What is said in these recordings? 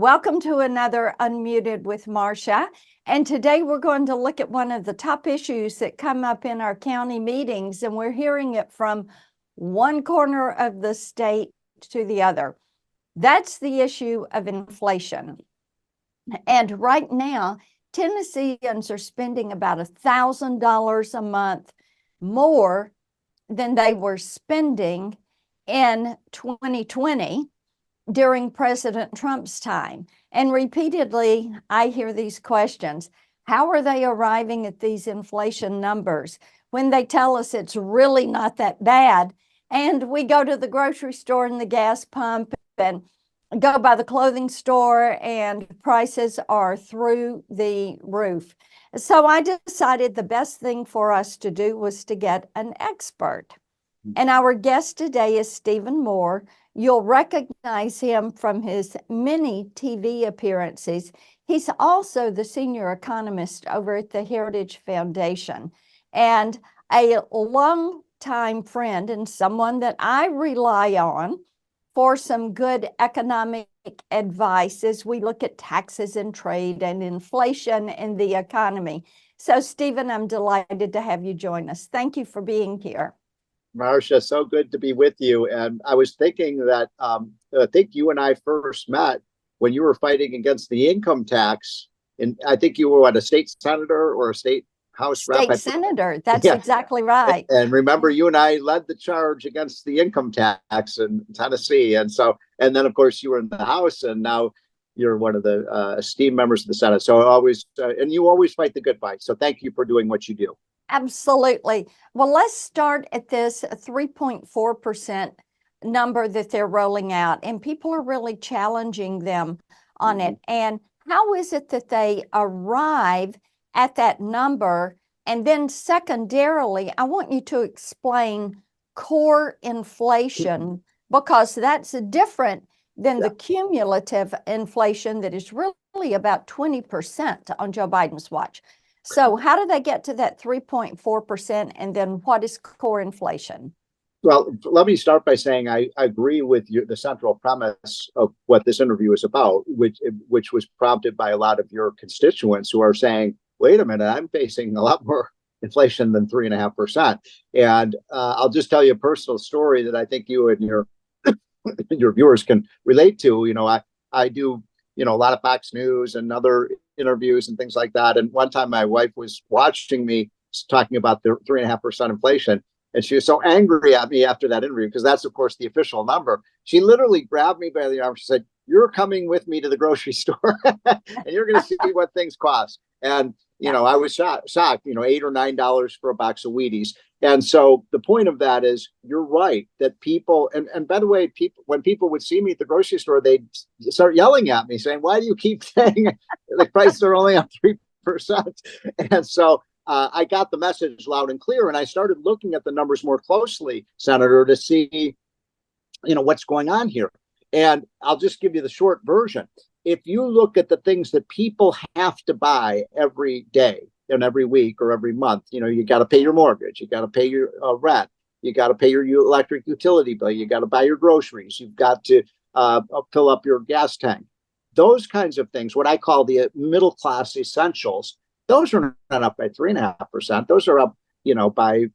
Welcome to another Unmuted with Marsha. And today we're going to look at one of the top issues that come up in our county meetings, and we're hearing it from one corner of the state to the other. That's the issue of inflation. And right now, Tennesseans are spending about $1,000 a month more than they were spending in 2020 during President Trump's time. And repeatedly, I hear these questions. How are they arriving at these inflation numbers when they tell us it's really not that bad? And we go to the grocery store and the gas pump and go by the clothing store and prices are through the roof. So I decided the best thing for us to do was to get an expert. And our guest today is Stephen Moore. You'll recognize him from his many TV appearances. He's also the senior economist over at the Heritage Foundation and a longtime friend and someone that I rely on for some good economic advice as we look at taxes and trade and inflation in the economy. So, Stephen, I'm delighted to have you join us. Thank you for being here. Marsha, so good to be with you. And I was thinking that I think you and I first met when you were fighting against the income tax. And I think you were a state senator or a state house rep. State senator. That's exactly right. And remember, you and I led the charge against the income tax in Tennessee. And then, of course, you were in the House, and now you're one of the esteemed members of the Senate. So and you always fight the good fight. So thank you for doing what you do. Absolutely. Well, let's start at this 3.4% number that they're rolling out, and people are really challenging them on it. And how is it that they arrive at that number? And then secondarily, I want you to explain core inflation, because that's different than the cumulative inflation that is really about 20% on Joe Biden's watch. So how do they get to that 3.4%? And then what is core inflation? Well, let me start by saying I agree with the central premise of what this interview is about, which was prompted by a lot of your constituents who are saying, wait a minute, I'm facing a lot more inflation than 3.5%. And I'll just tell you a personal story that I think you and your viewers can relate to. You know, I do, a lot of Fox News and other interviews and things like that. And one time my wife was watching me talking about the 3.5% inflation. And she was so angry at me after that interview, because that's, of course, the official number. She literally grabbed me by the arm. She said, "You're coming with me to the grocery store and you're going to see what things cost." And, I was shocked, $8 or $9 for a box of Wheaties. And so the point of that is, you're right, that people, and by the way, when people would see me at the grocery store, they'd start yelling at me saying, "Why do you keep saying the prices are only up 3%? And so I got the message loud and clear, and I started looking at the numbers more closely, Senator, to see, what's going on here. And I'll just give you the short version. If you look at the things that people have to buy every day and every week or every month, you got to pay your mortgage, you got to pay your rent, you got to pay your electric utility bill, you got to buy your groceries, you've got to fill up your gas tank. Those kinds of things, what I call the middle class essentials, those are not up by 3.5%. Those are up, by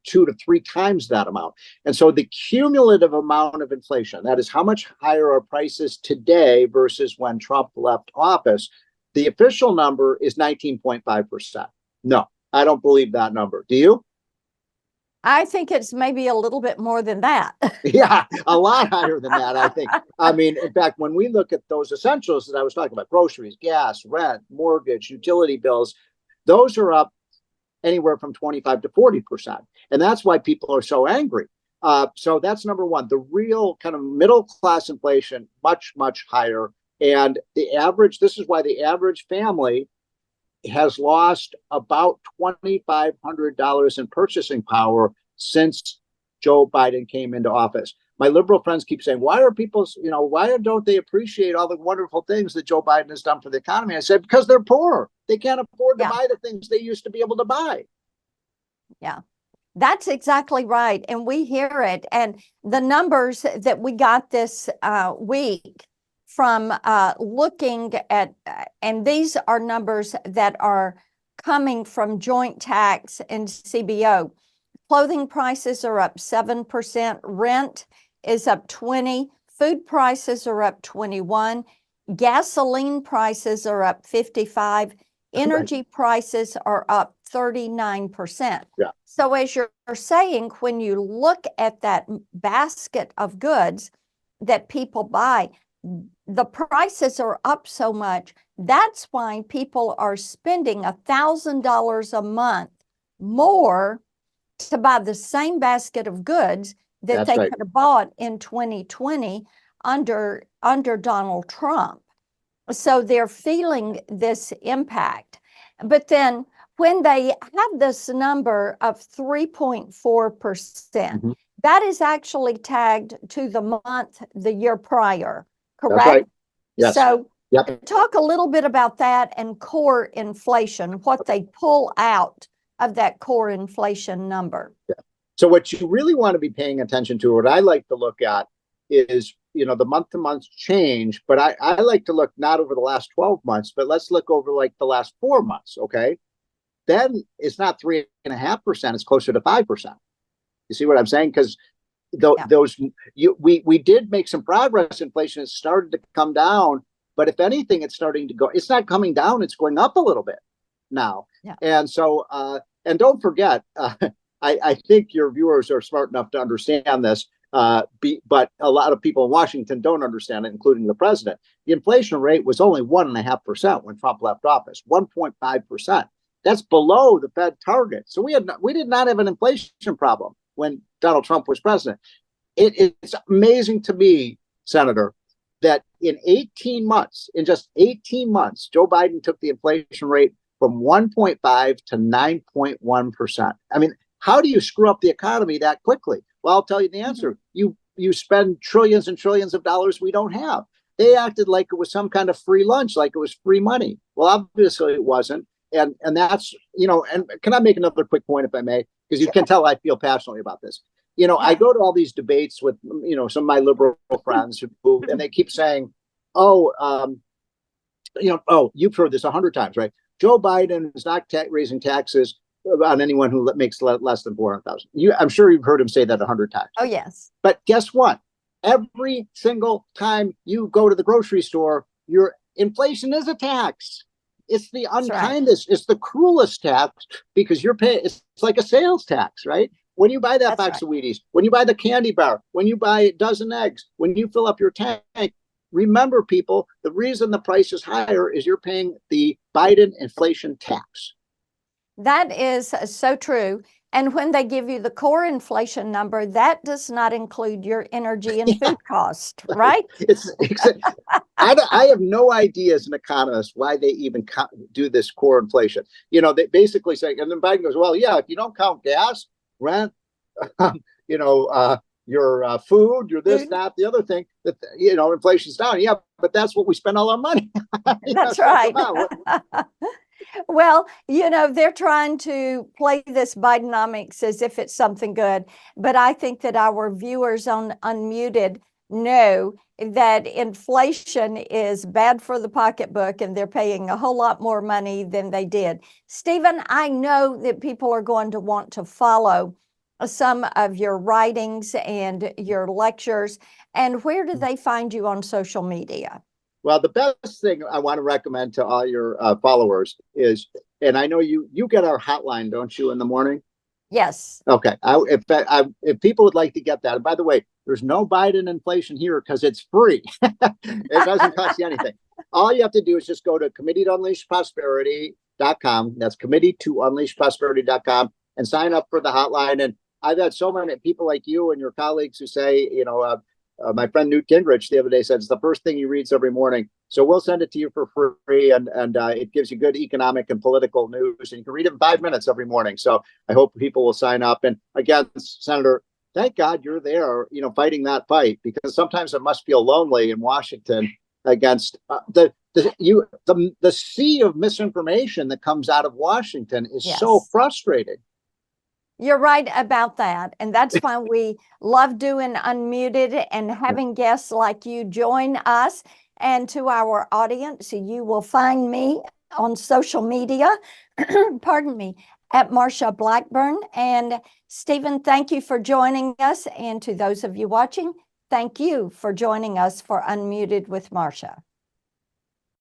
2 to 3 times that amount. And so the cumulative amount of inflation, that is how much higher are prices today versus when Trump left office, the official number is 19.5%. No, I don't believe that number. Do you? I think it's maybe a little bit more than that. Yeah, a lot higher than that, I think. I mean, in fact, when we look at those essentials that I was talking about, groceries, gas, rent, mortgage, utility bills, those are up anywhere from 25 to 40%. And that's why people are so angry. So that's number one. The real kind of middle class inflation, much, much higher. And this is why the average family has lost about $2,500 in purchasing power since Joe Biden came into office. My liberal friends keep saying, why don't they appreciate all the wonderful things that Joe Biden has done for the economy? I said, because they're poor. They can't afford to buy the things they used to be able to buy. Yeah, that's exactly right. And we hear it. And the numbers that we got this week from looking at, and these are numbers that are coming from joint tax and CBO. Clothing prices are up 7%, rent is up 20%, food prices are up 21%, gasoline prices are up 55%, energy prices are up 39%. Yeah. So as you're saying, when you look at that basket of goods that people buy, the prices are up so much. That's why people are spending $1,000 a month more to buy the same basket of goods that That's they right. could have bought in 2020 under Donald Trump. So they're feeling this impact. But then when they have this number of 3.4%, that is actually tagged to the month the year prior, correct? That's right. Yes. So talk a little bit about that and core inflation, what they pull out of that core inflation number. Yeah. So what you really want to be paying attention to, what I like to look at is, the month-to-month change, but I like to look not over the last 12 months, but let's look over like the last 4 months, okay? Then it's not 3.5%, it's closer to 5%. You see what I'm saying? Because we did make some progress. Inflation has started to come down, but if anything, it's starting to go, it's not coming down, it's going up a little bit now. Yeah. And so, and don't forget, I think your viewers are smart enough to understand this, but a lot of people in Washington don't understand it, including the president. The inflation rate was only 1.5% when Trump left office, 1.5%. That's below the Fed target. So we did not have an inflation problem when Donald Trump was president. It's amazing to me, Senator, that in just 18 months, Joe Biden took the inflation rate from 1.5 to 9.1%. I mean, how do you screw up the economy that quickly? Well, I'll tell you the answer. You spend trillions and trillions of dollars we don't have. They acted like it was some kind of free lunch, like it was free money. Well, obviously it wasn't. And that's, and can I make another quick point, if I may? Because you can tell I feel passionately about this. I go to all these debates with, some of my liberal friends and they keep saying, you've heard this 100 times, right? Joe Biden is not raising taxes on anyone who makes less than 400,000. I'm sure you've heard him say that 100 times. Oh, yes. But guess what? Every single time you go to the grocery store, your inflation is a tax. It's the unkindest, it's the cruelest tax because you're paying, it's like a sales tax, right? When you buy that box of Wheaties, when you buy the candy bar, when you buy a dozen eggs, when you fill up your tank, remember, people, the reason the price is higher is you're paying the Biden inflation tax. That is so true. And when they give you the core inflation number, that does not include your energy and food cost, right? I have no idea as an economist why they even do this core inflation. They basically say, and then Biden goes, well, yeah, if you don't count gas, rent, your food, your this, that, the other thing, that inflation's down. Yeah, but that's what we spend all our money. That's right. Well, they're trying to play this Bidenomics as if it's something good, but I think that our viewers on Unmuted know that inflation is bad for the pocketbook and they're paying a whole lot more money than they did. Stephen, I know that people are going to want to follow some of your writings and your lectures. And where do they find you on social media? Well, the best thing I want to recommend to all your followers is, and I know you get our hotline, don't you, in the morning? Yes. Okay. If people would like to get that, and by the way, there's no Biden inflation here because it's free. It doesn't cost you anything. All you have to do is just go to committee-to-unleash-prosperity.com. That's committee-to-unleash-prosperity.com and sign up for the hotline. And I've had so many people like you and your colleagues who say, my friend Newt Gingrich the other day said it's the first thing he reads every morning. So we'll send it to you for free, and it gives you good economic and political news, and you can read it in 5 minutes every morning. So I hope people will sign up. And again, Senator, thank God you're there, fighting that fight, because sometimes it must feel lonely in Washington against the sea of misinformation that comes out of Washington is so frustrating. You're right about that. And that's why we love doing Unmuted and having guests like you join us. And to our audience, you will find me on social media, pardon me, at Marsha Blackburn. And Stephen, thank you for joining us. And to those of you watching, thank you for joining us for Unmuted with Marsha.